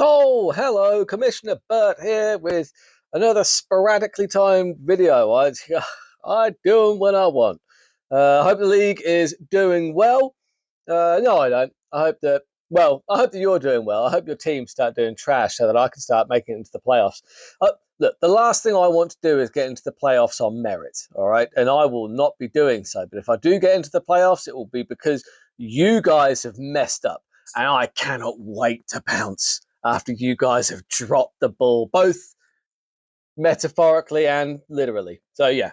Oh, hello, Commissioner Burt here with another sporadically timed video. I do them when I want. I hope the league is doing well. No, I don't. I hope that you're doing well. I hope your team start doing trash so that I can start making it into the playoffs. Look, the last thing I want to do is get into the playoffs on merit, all right? And I will not be doing so. But if I do get into the playoffs, it will be because you guys have messed up. And I cannot wait to pounce after you guys have dropped the ball, both metaphorically and literally. So, yeah,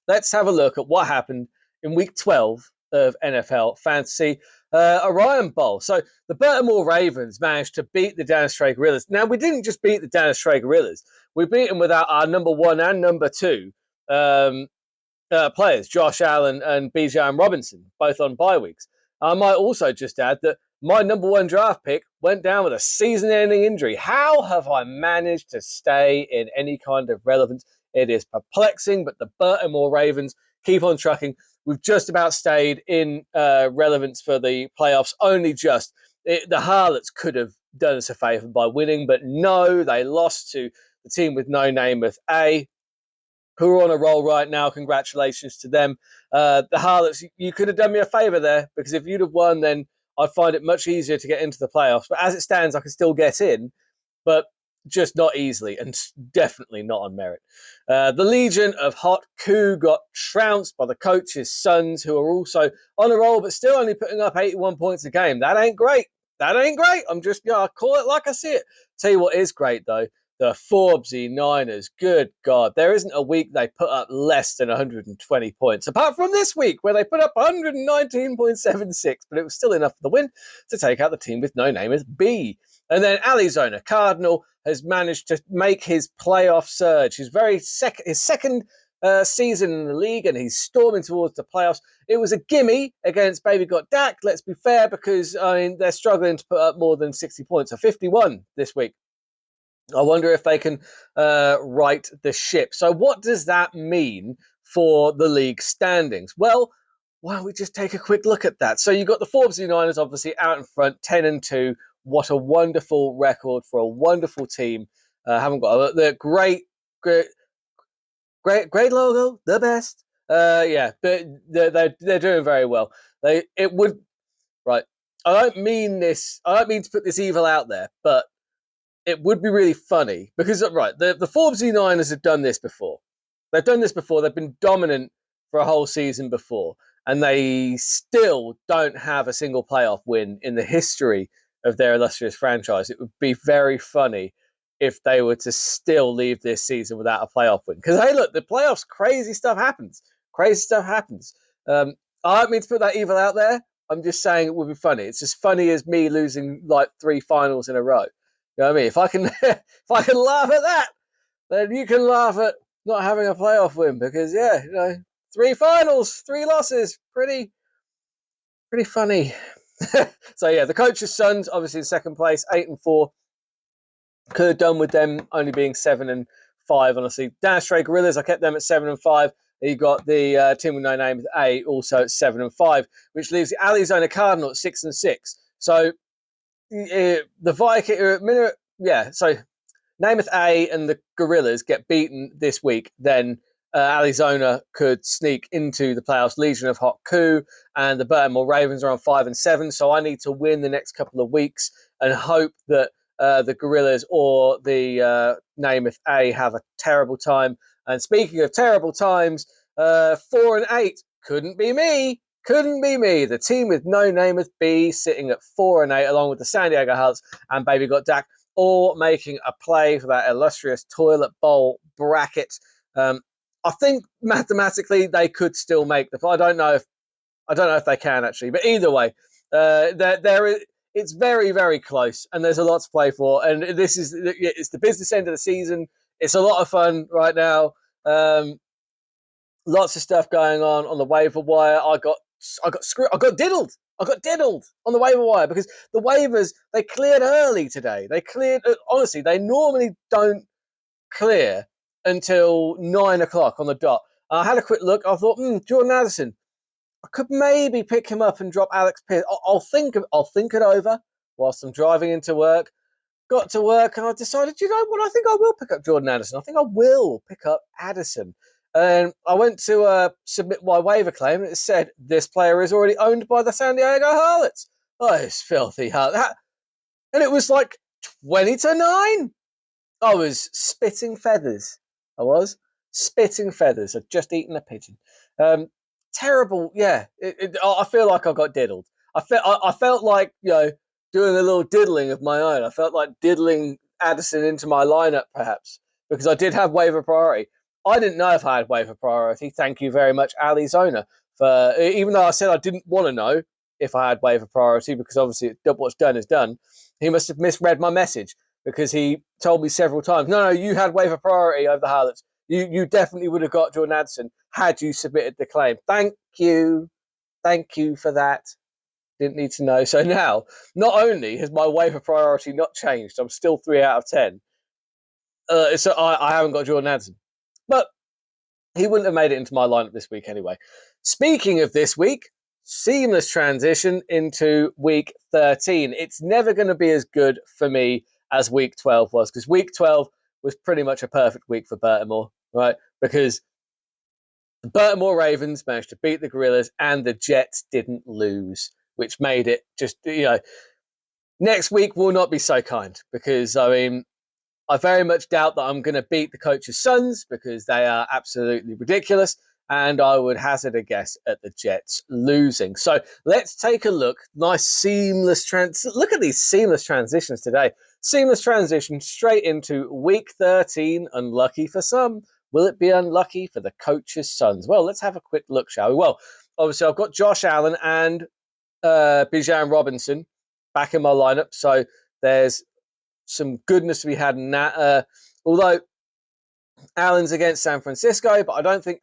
let's have a look at what happened in week 12 of NFL Fantasy Orion Bowl. So the Baltimore Ravens managed to beat the Dallas Stray Gorillas. Now, we didn't just beat the Dallas Stray Gorillas. We beat them without our number one and number two players, Josh Allen and Bijan Robinson, both on bye weeks. I might also just add that my number one draft pick went down with a season-ending injury. How have I managed to stay in any kind of relevance? It is perplexing, but the Baltimore Ravens keep on trucking. We've just about stayed in relevance for the playoffs, only just. The Harlots could have done us a favour by winning, but no, they lost to the team with no name with A, who are on a roll right now. Congratulations to them. The Harlots, you could have done me a favour there, because if you'd have won, then I'd find it much easier to get into the playoffs. But as it stands, I can still get in, but just not easily, and definitely not on merit. The Legion of Hot Coup got trounced by the coach's sons, who are also on a roll, but still only putting up 81 points a game. That ain't great. That ain't great. I call it like I see it. Tell you what is great, though. The Forbesy Niners, good God. There isn't a week they put up less than 120 points, apart from this week where they put up 119.76, but it was still enough for the win to take out the team with no name as B. And then Arizona Cardinal has managed to make his playoff surge. His second season in the league, and he's storming towards the playoffs. It was a gimme against Baby Got Dak, let's be fair, because they're struggling to put up more than 60 points, so 51 this week. I wonder if they can right the ship. So what does that mean for the league standings? Well, why don't we just take a quick look at that? So you've got the Forbes Niners obviously out in front, 10-2. What a wonderful record for a wonderful team. Haven't got the great logo, the best. Yeah, they're doing very well. Right. I don't mean to put this evil out there, but it would be really funny because, right, the Forbes Niners have done this before. They've done this before. They've been dominant for a whole season before, and they still don't have a single playoff win in the history of their illustrious franchise. It would be very funny if they were to still leave this season without a playoff win. Because, hey, look, the playoffs, crazy stuff happens. Crazy stuff happens. I don't mean to put that evil out there. I'm just saying it would be funny. It's as funny as me losing like 3 finals in a row. You know what I mean? If I can laugh at that, then you can laugh at not having a playoff win, because 3 finals, 3 losses, pretty funny. So yeah, the coach's sons obviously in second place, 8-4. Could have done with them only being 7-5. Honestly, Dallas Stray Gorillas, I kept them at 7-5. You got the team with no name with A also at 7-5, which leaves the Arizona Cardinal at 6-6. So the Viking, so Namath A and the Gorillas get beaten this week, then Arizona could sneak into the playoffs. Legion of Hot Coup and the Baltimore Ravens are on 5-7, so I need to win the next couple of weeks and hope that the Gorillas or the Namath A have a terrible time. And speaking of terrible times, 4-8 couldn't be me. Couldn't be me. The team with no name with B sitting at 4-8, along with the San Diego Harlots and Baby Got Dak, all making a play for that illustrious toilet bowl bracket. I think mathematically they could still make the play. I don't know if they can actually, but either way, it's very, very close, and there's a lot to play for. And it's the business end of the season. It's a lot of fun right now. Lots of stuff going on the waiver wire. I got diddled on the waiver wire because the waivers, they cleared early today. Honestly, they normally don't clear until 9 o'clock on the dot. I had a quick look. I thought, Jordan Addison, I could maybe pick him up and drop Alex Pierce. I'll think it over whilst I'm driving into work. got to work and I decided, you know what, I think I will pick up Jordan Addison. I think I will pick up Addison. And I went to submit my waiver claim, and it said this player is already owned by the San Diego Harlots. Oh, it's filthy. And it was like 20-9. I was spitting feathers. I was spitting feathers. I'd just eaten a pigeon. Terrible. Yeah, I feel like I got diddled. I felt like, doing a little diddling of my own. I felt like diddling Addison into my lineup, perhaps, because I did have waiver priority. I didn't know if I had waiver priority. Thank you very much, Arizona, for even though I said I didn't want to know if I had waiver priority, because obviously what's done is done. He must have misread my message, because he told me several times, no, you had waiver priority over the Harlots. You definitely would have got Jordan Addison had you submitted the claim. Thank you for that. Didn't need to know. So now, not only has my waiver priority not changed, I'm still 3 out of 10. So I haven't got Jordan Addison. But he wouldn't have made it into my lineup this week anyway. Speaking of this week, seamless transition into week 13. It's never going to be as good for me as week 12 was, because week 12 was pretty much a perfect week for Baltimore, right? Because the Baltimore Ravens managed to beat the Gorillas and the Jets didn't lose, which made it just, next week will not be so kind, because, I very much doubt that I'm going to beat the coach's sons, because they are absolutely ridiculous. And I would hazard a guess at the Jets losing. So let's take a look. Nice seamless look at these seamless transitions today. Seamless transition straight into week 13. Unlucky for some. Will it be unlucky for the coach's sons? Well, let's have a quick look, shall we? Well, obviously I've got Josh Allen and Bijan Robinson back in my lineup. So there's some goodness to be had in that. Although Allen's against San Francisco, but I don't think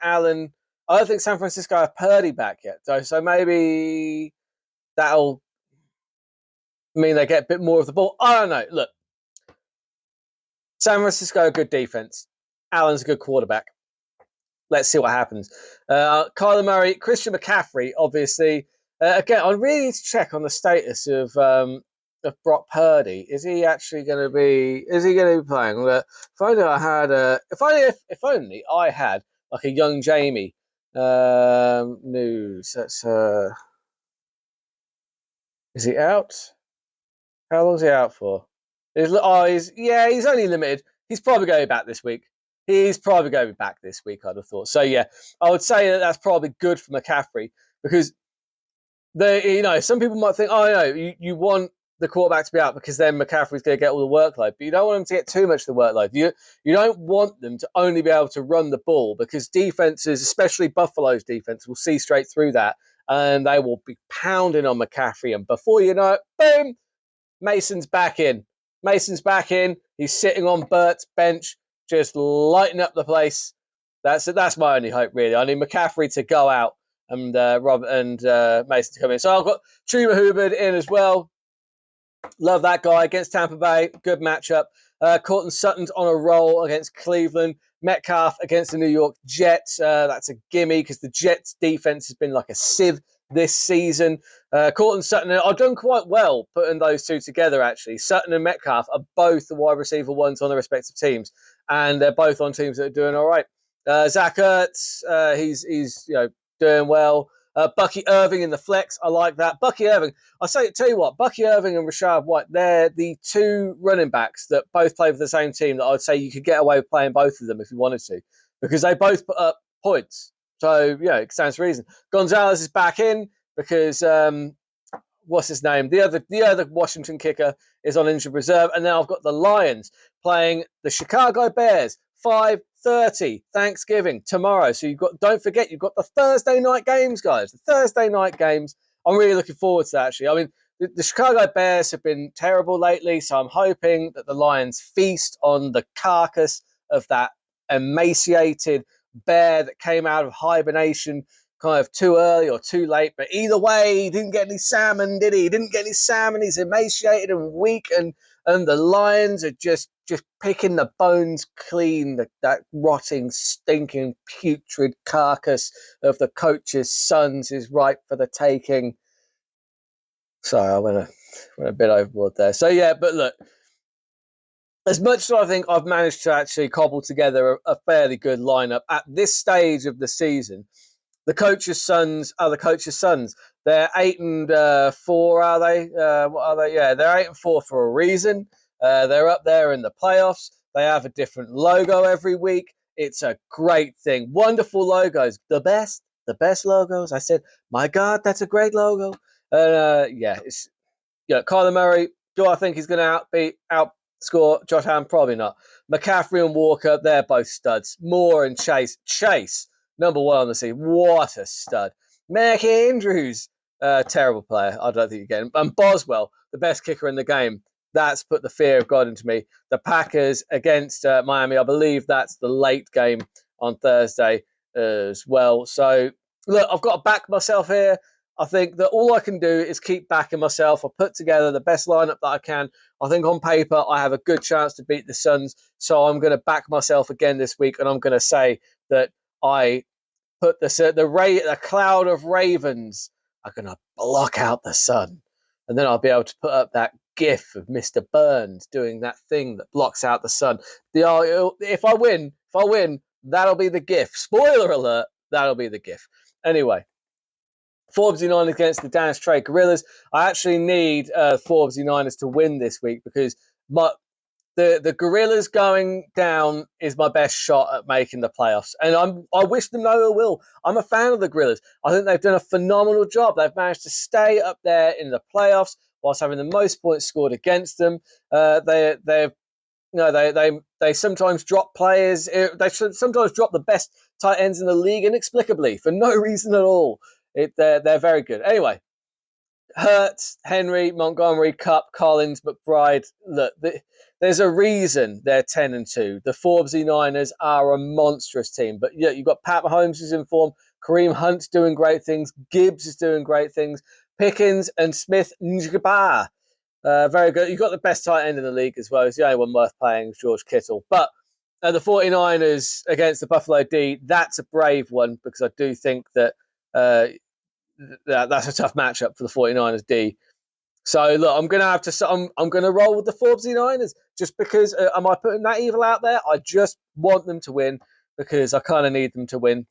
San Francisco have Purdy back yet. So maybe that'll mean they get a bit more of the ball. I don't know. Look, San Francisco, good defense. Allen's a good quarterback. Let's see what happens. Kyler Murray, Christian McCaffrey, obviously. Again, I really need to check on the status of Brock Purdy. Is he actually going to be? Is he going to be playing? If only I had if only I had like a young Jamie news. That's is he out? How long is he out for? He's only limited. He's probably going back this week. He's probably going to be back this week, I'd have thought. So yeah, I would say that's probably good for McCaffrey, because some people might think, you want the quarterback to be out because then McCaffrey's going to get all the workload, but you don't want him to get too much of the workload. You don't want them to only be able to run the ball, because defenses, especially Buffalo's defense, will see straight through that and they will be pounding on McCaffrey. And before you know it, boom, Mason's back in. He's sitting on Burt's bench, just lighting up the place. That's my only hope, really. I need McCaffrey to go out and Rob and Mason to come in. So I've got Chuba Hubbard in as well. Love that guy against Tampa Bay. Good matchup. Cortland Sutton's on a roll against Cleveland. Metcalf against the New York Jets. That's a gimme, because the Jets defense has been like a sieve this season. Cortland Sutton, I've done quite well putting those two together, actually. Sutton and Metcalf are both the wide receiver ones on their respective teams, and they're both on teams that are doing all right. Zach Ertz, he's doing well. Bucky Irving in the flex, I like that. Bucky Irving, tell you what, Bucky Irving and Rashad White, they're the two running backs that both play for the same team that I'd say you could get away with playing both of them if you wanted to, because they both put up points. So, it stands to reason. Gonzalez is back in because, what's his name? The other Washington kicker is on injured reserve. And then I've got the Lions playing the Chicago Bears, 5:30 Thanksgiving tomorrow. So don't forget, you've got the Thursday night games, guys. The Thursday night games. I'm really looking forward to that, actually. I mean, the Chicago Bears have been terrible lately, so I'm hoping that the Lions feast on the carcass of that emaciated bear that came out of hibernation kind of too early or too late. But either way, he didn't get any salmon, did he? He didn't get any salmon. He's emaciated and weak, and the Lions are just picking the bones clean, that rotting, stinking, putrid carcass of the coach's sons is ripe for the taking. Sorry, I went a bit overboard there. So yeah, but look, as much as I think I've managed to actually cobble together a fairly good lineup at this stage of the season, the coach's sons are the coach's sons. They're 8-4, are they? What are they? Yeah, they're 8-4 for a reason. They're up there in the playoffs. They have a different logo every week. It's a great thing. Wonderful logos. The best logos. I said, my God, that's a great logo. Yeah, it's Kyler Murray. Do I think he's going to outscore Josh Allen? Probably not. McCaffrey and Walker, they're both studs. Moore and Chase, number one on the scene. What a stud. Mark Andrews, terrible player. I don't think you get him. And Boswell, the best kicker in the game. That's put the fear of God into me. The Packers against Miami, I believe that's the late game on Thursday as well. So, look, I've got to back myself here. I think that all I can do is keep backing myself. I put together the best lineup that I can. I think on paper I have a good chance to beat the Suns. So I'm going to back myself again this week, and I'm going to say that I put the cloud of ravens are going to block out the sun, and then I'll be able to put up that GIF of Mr. Burns doing that thing that blocks out the sun. If I win, that'll be the GIF. Spoiler alert, that'll be the GIF. Anyway. Forbes United against the Danish Trade Gorillas. I actually need Forbes United to win this week because the Gorillas going down is my best shot at making the playoffs. And I wish them no ill will. I'm a fan of the Gorillas. I think they've done a phenomenal job. They've managed to stay up there in the playoffs whilst having the most points scored against them. They sometimes drop players. They sometimes drop the best tight ends in the league inexplicably for no reason at all. They're very good. Anyway, Hurts, Henry, Montgomery, Cup, Collins, McBride. Look, there's a reason they're 10-2. The Forbes Niners are a monstrous team. But yeah, you've got Pat Mahomes who's in form. Kareem Hunt's doing great things. Gibbs is doing great things. Pickens and Smith Njigba. Very good. You've got the best tight end in the league as well. It's the only one worth playing, George Kittle. But the 49ers against the Buffalo D, that's a brave one because I do think that that's a tough matchup for the 49ers D. So look, I'm going to have to. I'm going to roll with the Forbes Niners just because. Am I putting that evil out there? I just want them to win because I kind of need them to win,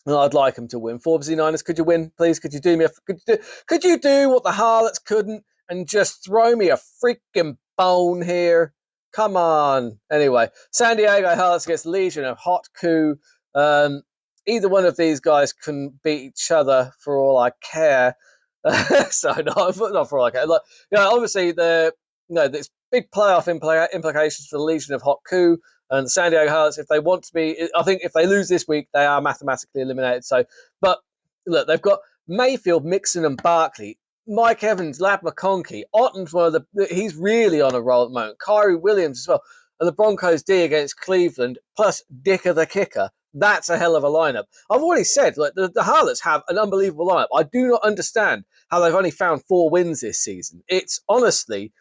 and I'd like them to win. Forbes Niners, could you win, please? Could you do me could you do what the Harlots couldn't and just throw me a freaking bone here? Come on. Anyway, San Diego Harlots against Legion of Hot Coup. Either one of these guys can beat each other for all I care. So not for all I care. Like, obviously there's big playoff implications for the Legion of Hot Coup and the San Diego Harlots. If they want to be, I think if they lose this week, they are mathematically eliminated. So, but look, they've got Mayfield, Mixon, and Barkley. Mike Evans, Lab McConkey, Otton's he's really on a roll at the moment. Kyrie Williams as well. And the Broncos D against Cleveland, plus Dicker the kicker. That's a hell of a lineup. I've already said, like the Harlots have an unbelievable lineup. I do not understand how they've only found 4 wins this season. It's honestly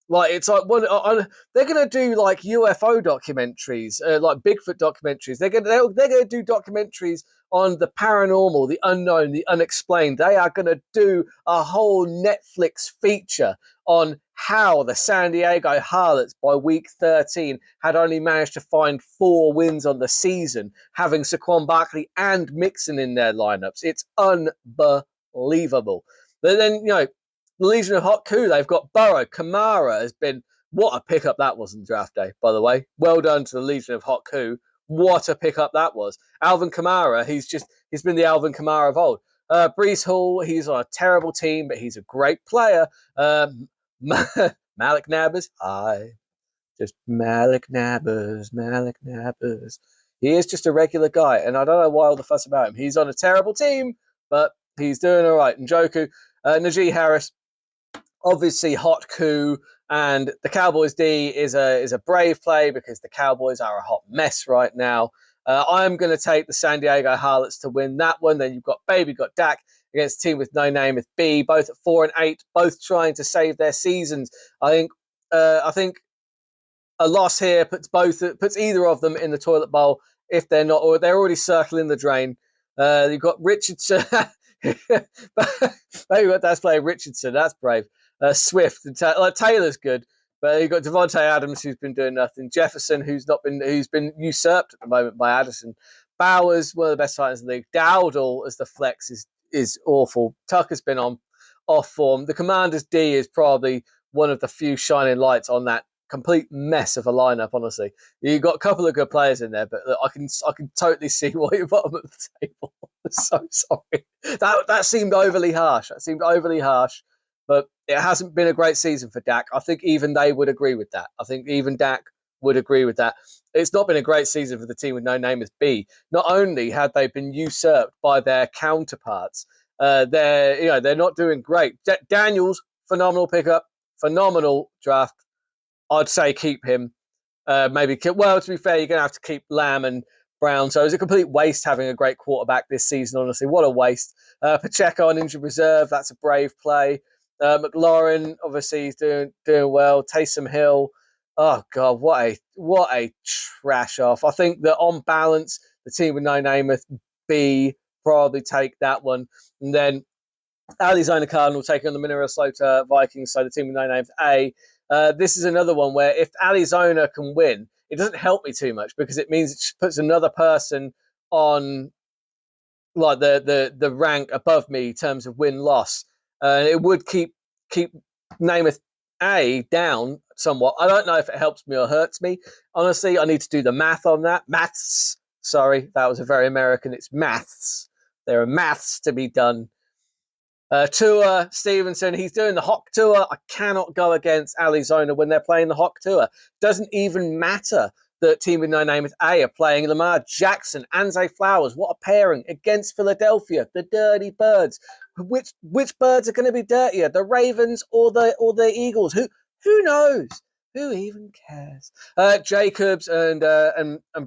they're going to do like UFO documentaries, like Bigfoot documentaries. They're going to do documentaries on the paranormal, the unknown, the unexplained. They are going to do a whole Netflix feature on how the San Diego Harlots by week 13 had only managed to find 4 wins on the season, having Saquon Barkley and Mixon in their lineups. It's unbelievable. But then, the Legion of Hot Coup, they've got Burrow. Kamara has been, what a pickup that was on draft day, by the way. Well done to the Legion of Hot Coup. What a pickup that was. Alvin Kamara, he's been the Alvin Kamara of old. Breece Hall, he's on a terrible team, but he's a great player. Malik Nabbers, just Malik Nabbers. He is just a regular guy, and I don't know why all the fuss about him. He's on a terrible team, but he's doing all right. Njoku, Najee Harris, obviously Hot Coup, and the Cowboys D is a brave play because the Cowboys are a hot mess right now. I'm going to take the San Diego Harlots to win that one. Then you've got Dak against a team with no name with B, both at 4-8, both trying to save their seasons. I think a loss here puts either of them in the toilet bowl if they're not, or they're already circling the drain. You've got Richardson. Maybe that's playing Richardson. That's brave. Swift and Taylor's good, But you've got Devontae Adams, who's been doing nothing. Jefferson, who's been usurped at the moment by Addison. Bowers, one of the best fighters in the league. Dowdle as the flex is awful. Tucker's been on off form. The Commanders D is probably one of the few shining lights on that complete mess of a lineup. Honestly, you've got a couple of good players in there, but I can totally see why you're bottom of the table. I'm so sorry. That seemed overly harsh. But it hasn't been a great season for Dak. I think even they would agree with that. I think even Dak would agree with that. It's not been a great season for the team with no name as B. Not only had they been usurped by their counterparts, they're not doing great. Daniels, phenomenal pickup, phenomenal draft. I'd say keep him. Maybe to be fair, you're going to have to keep Lamb and Brown. So it's a complete waste having a great quarterback this season. Honestly, what a waste. Pacheco on injured reserve. That's a brave play. McLaurin, obviously, he's doing well. Taysom Hill, oh god, what a trash off. I think that on balance, the team with no name with B probably take that one, and then Arizona Cardinal taking on the Minnesota Vikings. So the team with no name A. This is another one where if Arizona can win, it doesn't help me too much because it means it just puts another person on like the rank above me in terms of win loss. It would keep Namath A down somewhat. I don't know if it helps me or hurts me. Honestly, I need to do the math on that. Maths. Sorry, that was a very American. It's maths. There are maths to be done. Tua Stevenson, he's doing the Hawk Tour. I cannot go against Arizona when they're playing the Hawk Tour. Doesn't even matter that team with no name with A are playing Lamar Jackson, Anzay Flowers. What a pairing against Philadelphia, the Dirty Birds. Which birds are going to be dirtier, the Ravens or the Eagles? Who knows? Who even cares? Jacobs and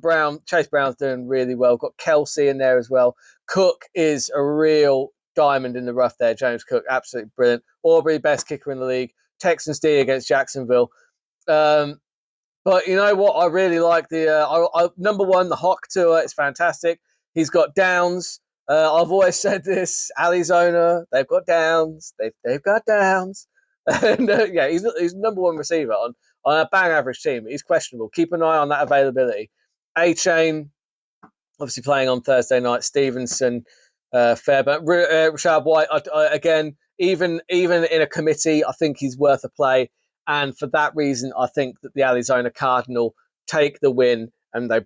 Brown. Chase Brown's doing really well. Got Kelsey in there as well. Cook is a real diamond in the rough there. James Cook, absolutely brilliant. Aubrey, best kicker in the league. Texans D against Jacksonville. But you know what? I really like the number one, the Hawk Tour. It's fantastic. He's got Downs. I've always said this. Arizona, they've got Downs. They've got Downs. And yeah, he's number one receiver on a bang average team. He's questionable. Keep an eye on that availability. A-Chain, obviously playing on Thursday night. Stevenson, Fairbairn, Rashad White. Again, even in a committee, I think he's worth a play. And for that reason, I think that the Arizona Cardinal take the win and they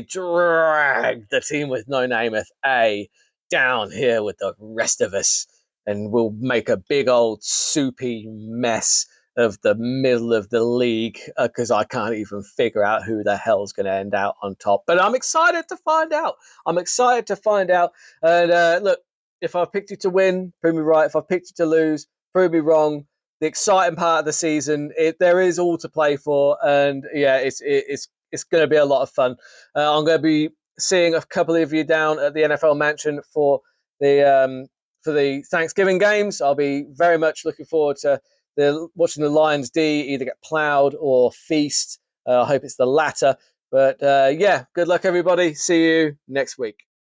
drag the team with no nameth A down here with the rest of us. And we'll make a big old soupy mess of the middle of the league because I can't even figure out who the hell's going to end out on top. But I'm excited to find out. And look, if I've picked you to win, prove me right. If I've picked you to lose, prove me wrong. The exciting part of the season, there is all to play for, and yeah, it's going to be a lot of fun. I'm going to be seeing a couple of you down at the NFL Mansion for the Thanksgiving games. I'll be very much looking forward to watching the Lions D either get plowed or feast. I hope it's the latter. But yeah, good luck everybody. See you next week.